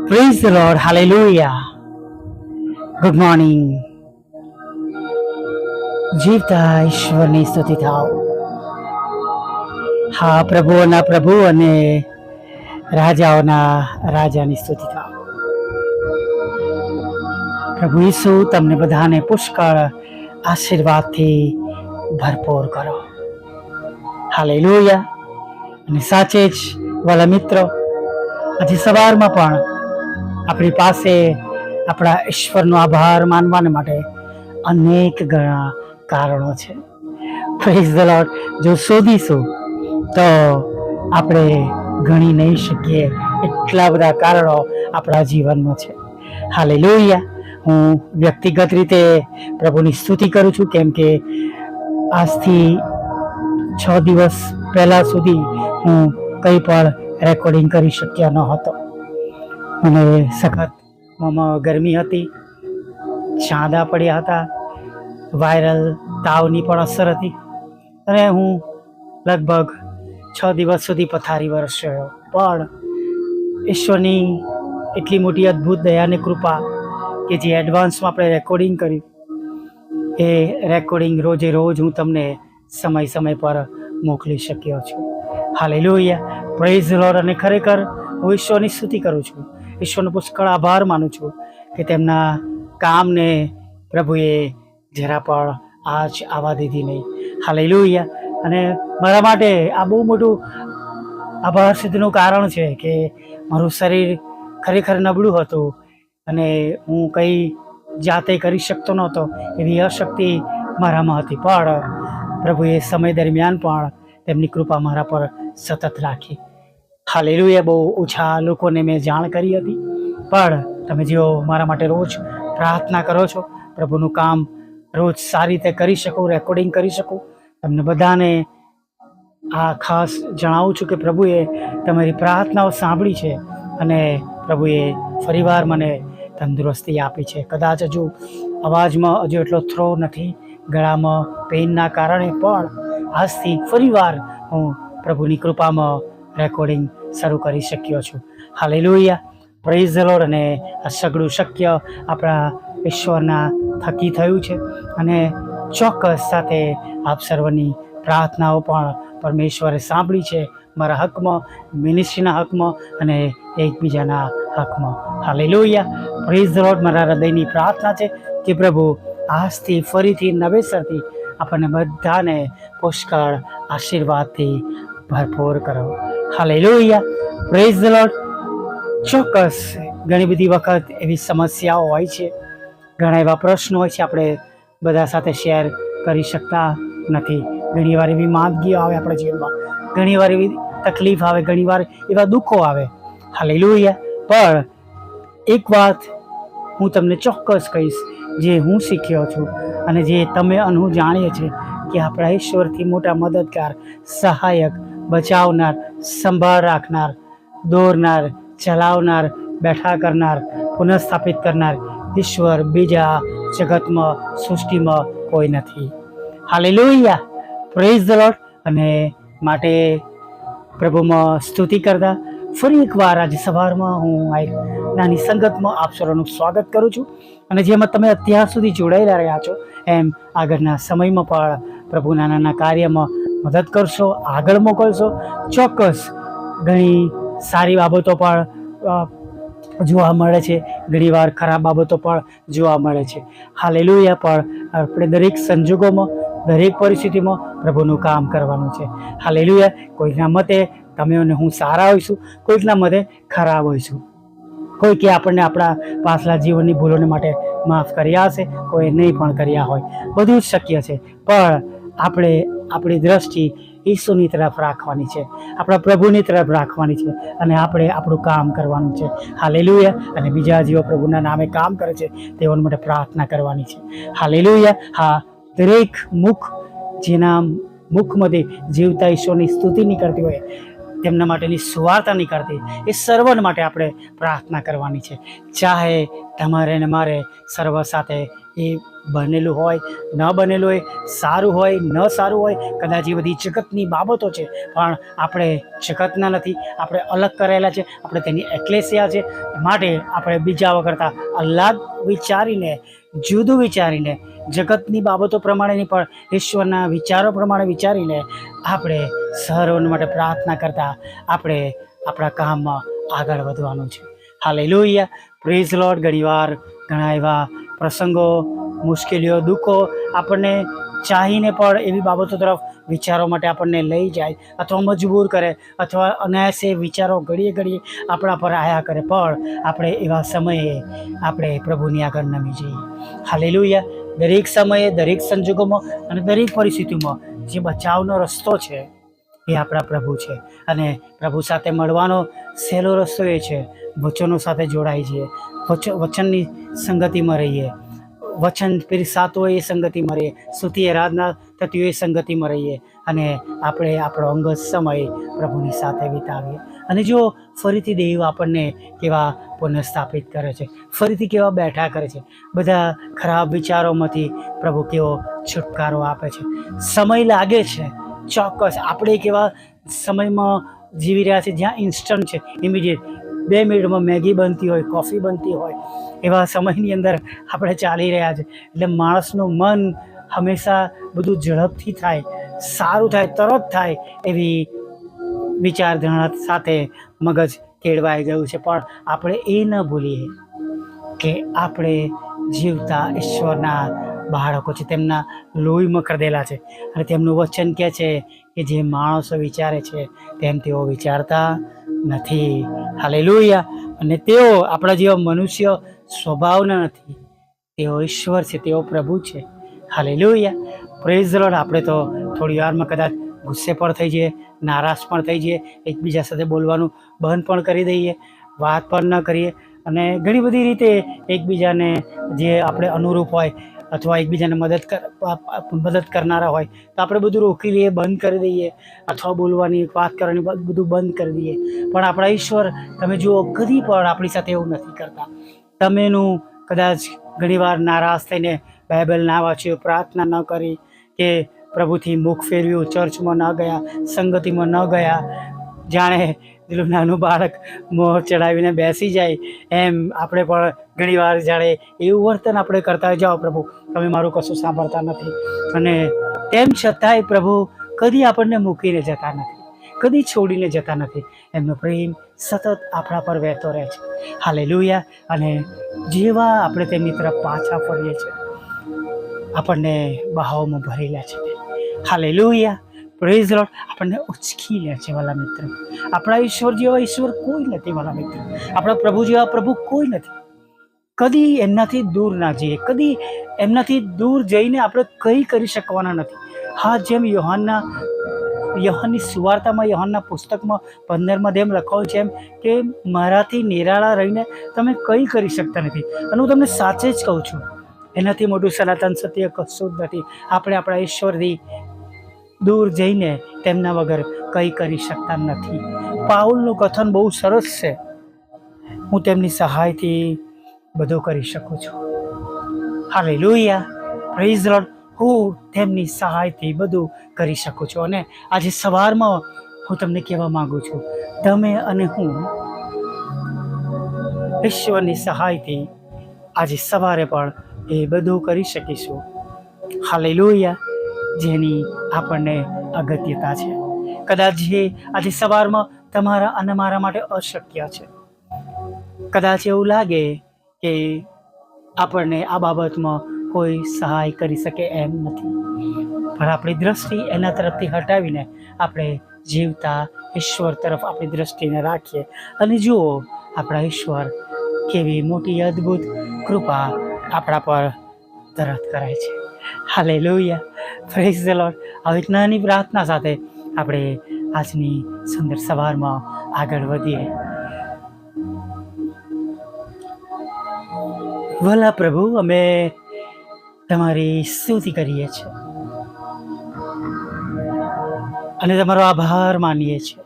Praise the Lord. Hallelujah. Good morning. જીવતા ઈશ્વરની સ્તુતિ થાવ. હા, પ્રભુઓના પ્રભુ અને રાજાઓના રાજાની સ્તુતિ થાવ. પ્રભુ ઈસુ તમને બધાને પુષ્કળ આશીર્વાદથી ભરપૂર કરો. હાલેલુયા. અને સાચે જ વાલા મિત્રો, આજે સવારમાં પણ આપણી પાસે આપણા ઈશ્વરનો આભાર માનવાને માટે અનેક ઘણા કારણો છે. Praise the lord. જો શોધીશું તો આપણે ગણી નહીં શકીએ એટલા બધા કારણો આપણા જીવનમાં છે. હાલેલુયા. હું વ્યક્તિગત રીતે પ્રભુની સ્તુતિ કરું છું, કેમ કે આજથી 6 દિવસ પહેલા સુધી હું કંઈ પણ રેકોર્ડિંગ કરી શક્યો ન હતો. મને સખત ગરમી હતી, ચાંદા પડ્યા હતા, વાયરલ તાવની પણ અસર હતી અને હું લગભગ 6 દિવસ સુધી પથારી વરસ્યો. પણ ઈશ્વરની એટલી મોટી અદ્ભુત દયાની કૃપા કે જે એડવાન્સમાં આપણે રેકોર્ડિંગ કર્યું, એ રેકોર્ડિંગ રોજે રોજ હું તમને સમય પર મોકલી શક્યો છું. હાલેલુયા. Praise the lord. અને ખરેખર હું ઈશ્વરની સ્તુતિ કરું છું, ઈશ્વરનો પુષ્કળ આભાર માનું છું કે તેમના કામને પ્રભુએ જરા પણ આજ આવવા દીધી નહીં. હાલેલુયા. અને મારા માટે આ બહુ મોટું આભાર સિદ્ધનું કારણ છે કે મારું શરીર ખરેખર નબળું હતું અને હું કંઈ જાતે કરી શકતો નહોતો, એવી અશક્તિ મારામાં હતી. પણ પ્રભુએ સમય દરમિયાન પણ તેમની કૃપા મારા પર સતત રાખી. હાલેલુયા. બહુ ઓછા લોકોને મેં જાણ કરી હતી, પણ તમે જેઓ મારા માટે રોજ પ્રાર્થના કરો છો, પ્રભુનું કામ રોજ સારી રીતે કરી શકું, રેકોર્ડિંગ કરી શકું, તમને બધાને આ ખાસ જણાવું છું કે પ્રભુએ તમારી પ્રાર્થનાઓ સાંભળી છે અને પ્રભુએ ફરીવાર મને તંદુરસ્તી આપી છે. કદાચ હજુ અવાજમાં હજુ એટલો થ્રો નથી, ગળામાં પેઇનના કારણે, પણ આજથી ફરીવાર હું પ્રભુની કૃપામાં રેકોર્ડિંગ શરૂ કરી શક્યો છું. હાલેલુયા. Praise the lord. અને આ સગળું શક્ય આપણા ઈશ્વરના થકી થયું છે અને ચોક્કસ સાથે આપ સર્વની પ્રાર્થનાઓ પણ પરમેશ્વરે સાંભળી છે, મારા હકમાં, મિનિસ્ટ્રીના હકમાં અને એકબીજાના હકમાં. હાલેલુયા. Praise the lord. મારા હૃદયની પ્રાર્થના છે કે પ્રભુ આજથી ફરીથી નવેસરથી આપણને બધાને પુષ્કળ આશીર્વાદથી ભરપૂર કરો. હાલેલુયા. Praise the lord. ચોક્કસ ઘણી બધી વખત એવી સમસ્યાઓ હોય છે, ઘણા એવા પ્રશ્નો હોય છે, આપણે બધા સાથે શેર કરી શકતા નથી. ઘણીવાર એવી માંદગીઓ આવે આપણા જીવનમાં, ઘણીવાર એવી તકલીફ આવે, ઘણીવાર એવા દુઃખો આવે. હાલેલુયા. પણ એક વાત હું તમને ચોક્કસ કહીશ, જે હું શીખ્યો છું અને જે તમે અને હું જાણીએ છીએ કે આપણા ઈશ્વરથી મોટા મદદગાર, સહાયક, બચાવનાર, સંભાળ રાખનાર, દોરનાર, ચલાવનાર, બેઠા કરનાર, પુનઃસ્થાપિત કરનાર ઈશ્વર બીજા જગતમાં, સૃષ્ટિમાં કોઈ નથી. હાલેલુયા. Praise the lord. અને માટે પ્રભુમાં સ્તુતિ કરતા ફરી એકવાર આજે સવારમાં હું આ એક નાની સંગતમાં આપ સર્વનું સ્વાગત કરું છું. અને જેમાં તમે અત્યાર સુધી જોડાયેલા રહ્યા છો, એમ આગળના સમયમાં પણ પ્રભુના નાના કાર્યમાં મદદ કરશો, આગળ મોકલશો. ચોક્કસ ઘણી સારી બાબતો પણ જોવા મળે છે, ઘણીવાર ખરાબ બાબતો પણ જોવા મળે છે. હાલેલુયા. પણ આપણે દરેક સંજોગોમાં, દરેક પરિસ્થિતિમાં પ્રભુનું કામ કરવાનું છે. હાલેલુયા. કોઈના મતે તમે અને હું સારા હોઈશું, કોઈકના મતે ખરાબ હોઈશું. કોઈ કે આપણને આપણા પાછલા જીવનની ભૂલોને માટે માફ કર્યા હશે, કોઈ નહીં પણ કર્યા હોય. બધું જ શક્ય છે, પણ આપણે આપણી દ્રષ્ટિ ઈસુની તરફ રાખવાની છે, આપણા પ્રભુની તરફ રાખવાની છે અને આપણે આપણું કામ કરવાનું છે. હાલેલુયા. અને બીજા જેઓ પ્રભુના નામે કામ કરે છે તેઓને માટે પ્રાર્થના કરવાની છે. હાલેલુયા. હા, દરેક મુખ, જેના મુખમાંથી જીવતા ઈશ્વરની સ્તુતિ નીકળતી હોય, તેમના માટેની સુવાર્તા નીકળતી, એ સર્વને માટે આપણે પ્રાર્થના કરવાની છે. ચાહે તમારે ને મારે સર્વ સાથે એ બનેલું હોય ન બનેલું હોય, સારું હોય ન સારું હોય, કદાચ એ બધી જગતની બાબતો છે, પણ આપણે જગતના નથી, આપણે અલગ કરેલા છે, આપણે તેની એક્લેસિયા છે. માટે આપણે બીજા કરતાં અલગ વિચારીને, જુદું વિચારીને, જગતની બાબતો પ્રમાણે નહીં પણ ઈશ્વરના વિચારો પ્રમાણે વિચારીને આપણે સર્વોને માટે પ્રાર્થના કરતાં આપણે આપણા કામમાં આગળ વધવાનું છે. Hallelujah, praise lord. ઘણીવાર ઘણા એવા પ્રસંગો, મુશ્કેલીઓ, દુઃખો આપણને ચાહીને પણ એવી બાબતો તરફ વિચારો માટે આપણને લઈ જાય અથવા મજબૂર કરે અથવા અનાયાસે વિચારો ઘડીએ ઘડીએ આપણા પર આયા કરે, પણ આપણે એવા સમયે આપણે પ્રભુની આગળ નમી જઈએ. હાલેલુયા. દરેક સમયે, દરેક સંજોગોમાં અને દરેક પરિસ્થિતિમાં જે બચાવનો રસ્તો છે એ આપણા પ્રભુ છે, અને પ્રભુ સાથે મળવાનો સહેલો રસ્તો એ છે વચનો સાથે જોડાઈ જઈએ, વચનની સંગતિમાં રહીએ, વચન પીરસાતું હોય એ સંગતિમાં રહીએ, સ્તુતિ આરાધના થતી હોય એ સંગતિમાં રહીએ, અને આપણે આપણો અંગત સમય પ્રભુની સાથે વિતાવીએ. અને જો ફરીથી દેવ આપણને કેવા પુનઃસ્થાપિત કરે છે, ફરીથી કેવા બેઠા કરે છે, બધા ખરાબ વિચારોમાંથી પ્રભુ કેવો છુટકારો આપે છે. સમય લાગે છે, ચોક્કસ. આપણે કેવા સમયમાં જીવી રહ્યા છીએ જ્યાં ઇન્સ્ટન્ટ છે, ઇમિડિયેટ, 2 મિનિટમાં મેગી બનતી હોય, કોફી બનતી હોય, એવા સમયની અંદર આપણે ચાલી રહ્યા છે. એટલે માણસનું મન હંમેશા બધું ઝડપથી થાય, સારું થાય, તરત થાય એવી વિચારધારણા સાથે મગજ કેળવાઈ ગયું છે. પણ આપણે એ ન ભૂલીએ કે આપણે જીવતા ઈશ્વરના બાળકો છે, તેમના લોહીમાં ખરદેલા છે, અને તેમનું વચન કહે છે કે જે માણસો વિચારે છે તેમ તેઓ વિચારતા નથી. હાલેલુયા. અને તેઓ આપણા જેવા મનુષ્ય સ્વભાવના નથી, તેઓ ઈશ્વર છે, તેઓ પ્રભુ છે. Hallelujah, praise the lord. આપણે તો થોડી વારમાં કદાચ ગુસ્સે પણ થઈ જઈએ, નારાજ પણ થઈ જઈએ, એકબીજા સાથે બોલવાનું બંધ પણ કરી દઈએ, વાત પણ ન કરીએ, અને ઘણી બધી રીતે એકબીજાને જે આપણે અનુરૂપ હોય અથવા એકબીજાને મદદ કરનારા હોય તો આપણે બધું રોકી લઈએ, બંધ કરી દઈએ, અથવા બોલવાની, વાત કરવાની બધું બંધ કરી દઈએ. પણ આપણા ઈશ્વર, તમે જુઓ, કદી પણ આપણી સાથે એવું નથી કરતા. તમેનું કદાચ ઘણીવાર નારાજ થઈને બાઇબલ ના વાંચ્યું, પ્રાર્થના ન કરી, કે પ્રભુથી મુખ ફેરવ્યું, ચર્ચમાં ન ગયા, સંગતિમાં ન ગયા, જાણે પેલું નાનું બાળક મોર ચડાવીને બેસી જાય એમ આપણે પણ ઘણીવાર જાણે એવું વર્તન આપણે કરતા હોય, જાઓ પ્રભુ તમે મારું કશું સાંભળતા નથી. અને તેમ છતાંય પ્રભુ કદી આપણને મૂકીને જતા નથી, કદી છોડીને જતા નથી. એમનો પ્રેમ સતત આપણા પર વહેતો રહે છે. હાલેલુયા. અને જેવા આપણે તેમની તરફ પાછા ફરીએ છીએ, આપણને બહાવમાં ભરી લે છે. Hallelujah, praise the lord. આપણને ઉચકી લે છે વાલા મિત્ર. આપણા ઈશ્વર જેવા ઈશ્વર કોઈ નથી વાલા મિત્ર. આપણા પ્રભુ જેવા પ્રભુ કોઈ નથી. કદી એમનાથી દૂર ના જઈએ, કદી એમનાથી દૂર જઈને આપણે કંઈ કરી શકવાના નથી. હા, જેમ યોહાનની સુવાર્તામાં, યોહાનના પુસ્તકમાં 15માં એમ લખાયું છે એમ કે મારાથી નિરાળા રહીને તમે કંઈ કરી શકતા નથી. અને હું તમને સાચે જ કહું છું, એનાથી મોટું સનાતન સત્ય કશું જ નથી. આપણે આપણા ઈશ્વરથી દૂર જઈને તેમના વગર કંઈ કરી શકતા નથી. પાઉલનું કથન બહુ સરસ છે, હું તેમની સહાયથી બધું કરી શકું છું. Hallelujah, praise the lord. હું તેમની સહાયથી બધું કરી શકું છું. અને આજે સવારમાં હું તમને કહેવા માગું છું, તમે અને હું ઈશ્વરની સહાયથી આજે સવારે પણ એ બધું કરી શકીશું. હાલેલુયા, જેની આપણને અગત્યતા છે. કદાચ જે આજે સવારમાં તમારા અને મારા માટે અશક્ય છે. કદાચ એવું લાગે કે આપણને આ બાબતમાં કોઈ સહાય કરી શકે એમ નથી, પણ આપણી દ્રષ્ટિ એના તરફથી હટાવીને આપણે જીવતા ઈશ્વર તરફ આપણી દ્રષ્ટિને રાખીએ અને જુઓ આપણા ઈશ્વર કેવી મોટી અદ્ભુત કૃપા આપણા પર તરત કરે છે. Hallelujah, praise the lord. આવી નાની પ્રાર્થના સાથે આપણે આજની સુંદર સવારમાં આગળ વધીએ. ભલા પ્રભુ, અમે તમારી સ્તુતિ કરીએ છીએ અને તમારો આભાર માનીએ છીએ.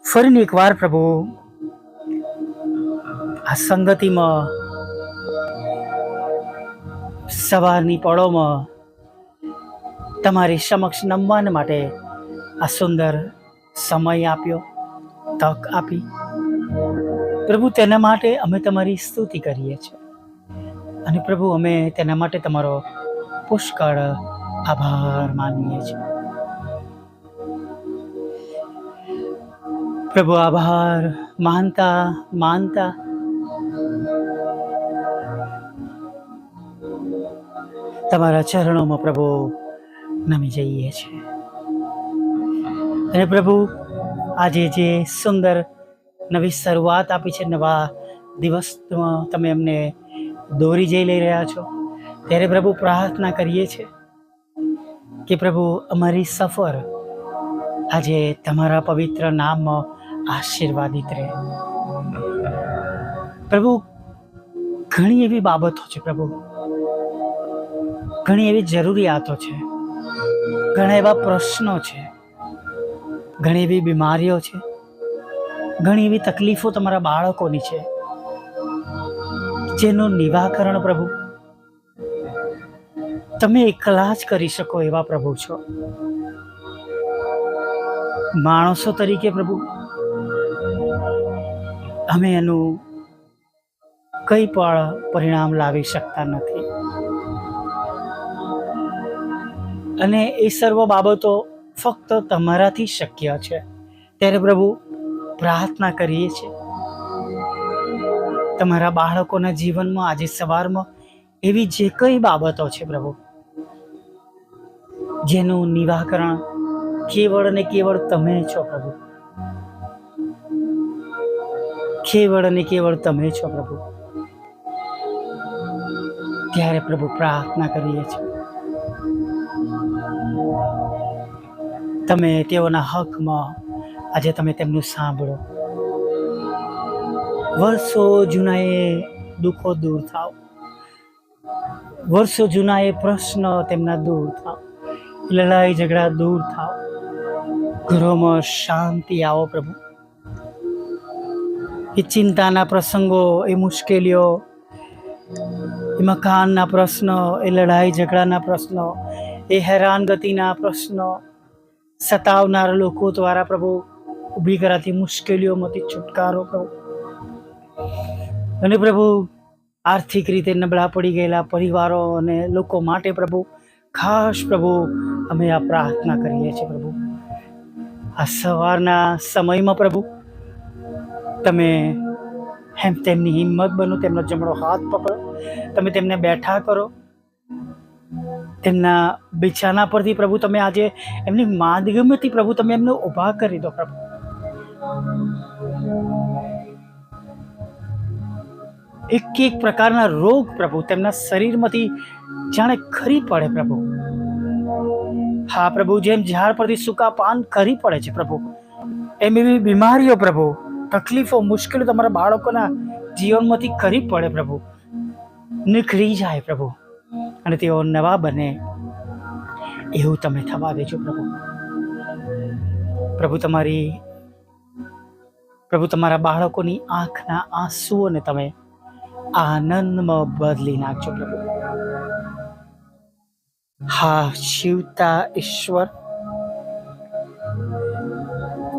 ફરીને એકવાર પ્રભુ આ સંગતિમાં, સવારની પળોમાં તમારી સમક્ષ નમવા માટે આ સુંદર સમય આપ્યો, તક આપી. પ્રભુ, તેના માટે અમે તમારી સ્તુતિ કરીએ છીએ. અને પ્રભુ, અમે તેના માટે તમારો પુષ્કળ આભાર માનીએ છીએ. પ્રભુ, આભાર માનતા માનતા તમારા ચરણોમાં પ્રભુ નમી જઈએ છીએ. અને પ્રભુ, આજે જે સુંદર નવી શરૂઆત આપી છે, નવા દિવસમાં તમે અમને દોરી જઈ લઈ રહ્યા છો, ત્યારે પ્રભુ પ્રાર્થના કરીએ છીએ કે પ્રભુ, અમારી સફર આજે તમારા પવિત્ર નામમાં આશીર્વાદિત રહે. પ્રભુ, ઘણી એવી બાબતો છે પ્રભુ, ઘણી એવી જરૂરિયાતો છે, ઘણા એવા પ્રશ્નો છે, ઘણી એવી બીમારીઓ છે, ઘણી એવી તકલીફો તમારા બાળકોની છે, જેનું નિવાકરણ પ્રભુ તમે એકલા જ કરી શકો એવા પ્રભુ છો. માણસો તરીકે પ્રભુ અમે એનું કંઈ પણ પરિણામ લાવી શકતા નથી. અને એ સર્વ બાબતો ફક્ત તમારાથી શક્ય છે. ત્યારે પ્રભુ પ્રાર્થના કરીએ છીએ, તમારા બાળકોના જીવનમાં આજે સવારમાં એવી જે કઈ બાબતો છે પ્રભુ, જેનું નિવાકરણ કેવળ ને કેવળ તમે છો પ્રભુ, કેવળ ને કેવળ તમે છો પ્રભુ. ત્યારે પ્રભુ પ્રાર્થના કરીએ છીએ, તમે તેઓના હકમાં આજે તમે તેમનું સાંભળો. વર્ષો જૂના એ દુઃખો દૂર થાવ, વર્ષો જૂના એ પ્રશ્ન તેમના દૂર થાવ, લડાઈ ઝઘડા દૂર થાવ, ઘરોમાં શાંતિ આવો પ્રભુ. એ ચિંતાના પ્રસંગો, એ મુશ્કેલીઓ, એ મકાનના પ્રશ્નો, એ લડાઈ ઝઘડાના પ્રશ્નો, એ હેરાનગતિના પ્રશ્નો, સતાવનાર લોકો દ્વારા પ્રભુ ઊભી કરાતી મુશ્કેલીઓમાંથી છુટકારો પ્રભુ. અને પ્રભુ, આર્થિક રીતે નબળા પડી ગયેલા પરિવારો અને લોકો માટે પ્રભુ ખાસ પ્રભુ અમે આ પ્રાર્થના કરીએ છીએ પ્રભુ. આ સવારના સમયમાં પ્રભુ તમે તેમની હિંમત બનો, તેમનો જમણો હાથ પકડો, તમે તેમને બેઠા કરો, તેમના બિછાના પરથી પ્રભુ તમે આજે એમની માધ્યમથી પ્રભુ તમે એમને ઊભા કરી દો પ્રભુ. એક એક પ્રકારના રોગ પ્રભુ તેમના શરીરમાંથી જાણે ખરી પડે પ્રભુ. હા પ્રભુ, જેમ ઝાડ પરથી સૂકા પાન ખરી પડે છે પ્રભુ, એમ એવી બીમારીઓ પ્રભુ, તકલીફો, મુશ્કેલીઓ તમારા બાળકોના જીવનમાંથી ખરી પડે પ્રભુ, નીકળી જાય પ્રભુ, અને તેઓ નવા બને એવું તમે થવા દેજો પ્રભુ. પ્રભુ તમારા બાળકોની આંખના આંસુઓને તમે આનંદમાં બદલી નાખજો પ્રભુ. હા જીવતા ઈશ્વર,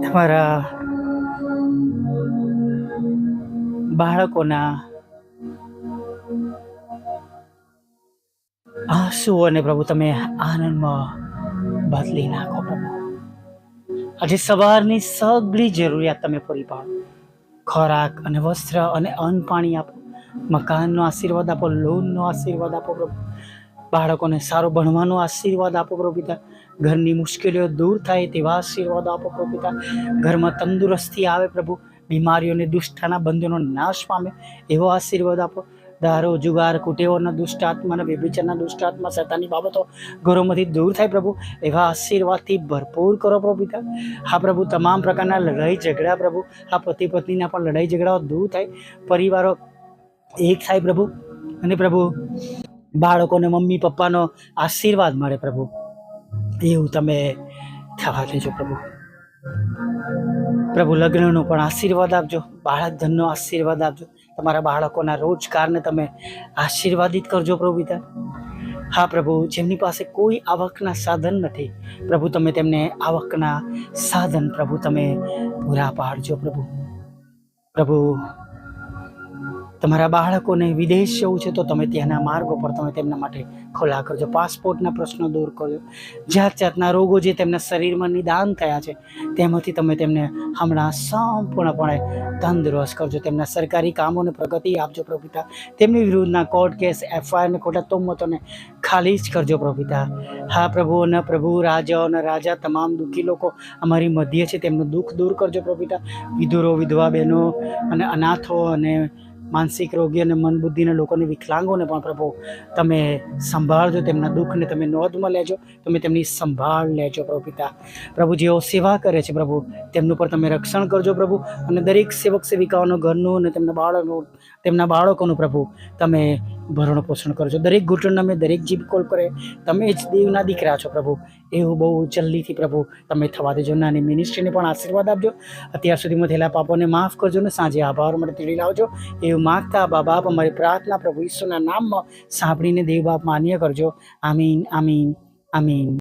તમારા બાળકોના આંસુઓને પ્રભુ તમે આનંદમાં બદલી નાખો પ્રભુ. આજે સવારની સગળી જરૂરિયાત તમે પૂરી પાડો. ખોરાક અને વસ્ત્ર અને અન્ન પાણી આપો, મકાનનો આશીર્વાદ આપો, લોનનો આશીર્વાદ આપો પ્રભુ, બાળકોને સારો ભણવાનો આશીર્વાદ આપો પ્રભુ પિતા, ઘરની મુશ્કેલીઓ દૂર થાય તેવા આશીર્વાદ આપો પ્રભુ પિતા, ઘરમાં તંદુરસ્તી આવે પ્રભુ, બીમારીઓને દુષ્ટના બંધનો નાશ પામે એવો આશીર્વાદ આપો. દારૂ, જુગાર, કુટેવોના દુષ્ટ આત્માના, વ્યભિચારના દુષ્ટ આત્મા, શૈતાનની બાબતો ઘરોમાંથી દૂર થાય પ્રભુ, એવા આશીર્વાદથી ભરપૂર કરો પ્રભુ પિતા. હા પ્રભુ, તમામ પ્રકારના લડાઈ ઝઘડા પ્રભુ, આ પતિ પત્નીના પણ લડાઈ ઝઘડાઓ દૂર થાય, પરિવારો એક થાય પ્રભુ, અને પ્રભુ બાળકોને મમ્મી પપ્પાનો આશીર્વાદ મળે પ્રભુ, એવું તમે થવા દેજો પ્રભુ. પ્રભુ લગ્નનો પણ આશીર્વાદ આપજો, બાળક ધનનો આશીર્વાદ આપજો, તમારા બાળકોના રોજગારને તમે આશીર્વાદિત કરજો પ્રભુ પિતા. હા પ્રભુ, જેમની પાસે કોઈ આવકના સાધન નથી પ્રભુ, તમે તેમને આવકના સાધન પ્રભુ તમે પૂરા પાડજો પ્રભુ. પ્રભુ, તમારા બાળકોને વિદેશ જવું છે તો તમે ત્યાંના માર્ગો પર તમે તેમના માટે ખોલા કરજો. પાસપોર્ટના પ્રશ્નો દૂર કરજો. જાત જાતના રોગો જે તેમના શરીરમાં નિદાન થયા છે તેમાંથી તમે તેમને હમણાં સંપૂર્ણપણે તંદુરસ્ત કરજો. તેમના સરકારી કામોને પ્રગતિ આપજો પ્રભુ પિતા. તેમની વિરુદ્ધના કોર્ટ કેસ, એફઆઈઆર ને ખોટા તોમતોને ખાલી જ કરજો પ્રભુ પિતા. હા પ્રભુ, અને પ્રભુ રાજાઓ અને રાજા તમામ દુઃખી લોકો અમારી મધ્ય છે તેમનું દુઃખ દૂર કરજો પ્રભુ પિતા. વિધુરો, વિધવા બહેનો અને અનાથો અને માનસિક રોગી અને મન બુદ્ધિના લોકોને, વિકલાંગોને પણ પ્રભુ તમે સંભાળજો. તેમના દુઃખને તમે નોંધમાં લેજો, તમે તેમની સંભાળ લેજો પ્રભુ પિતા. પ્રભુ, જેઓ સેવા કરે છે પ્રભુ તેમનું પર તમે રક્ષણ કરજો પ્રભુ. અને દરેક સેવક સેવિકાઓનું ઘરનું અને તેમના બાળકોનું પ્રભુ તમે ભરણ પોષણ કરજો. દરેક ઘૂંટણ અમે દરેક જીભ કોલ કરે તમે જ દેવના દીકરા છો પ્રભુ, એવું બહુ જલ્દીથી પ્રભુ તમે થવા દેજો. નાની મિનિસ્ટ્રીને પણ આશીર્વાદ આપજો. અત્યાર સુધીમાં થયેલા પાપોને માફ કરજો ને સાંજે આભાર માટે તેડી લાવજો. એવું માગતા બાપ અમારી પ્રાર્થના પ્રભુ ઈશ્વરના નામમાં સાંભળીને દેવ બાપ માન્ય કરજો. આમીન, આમીન, આમીન.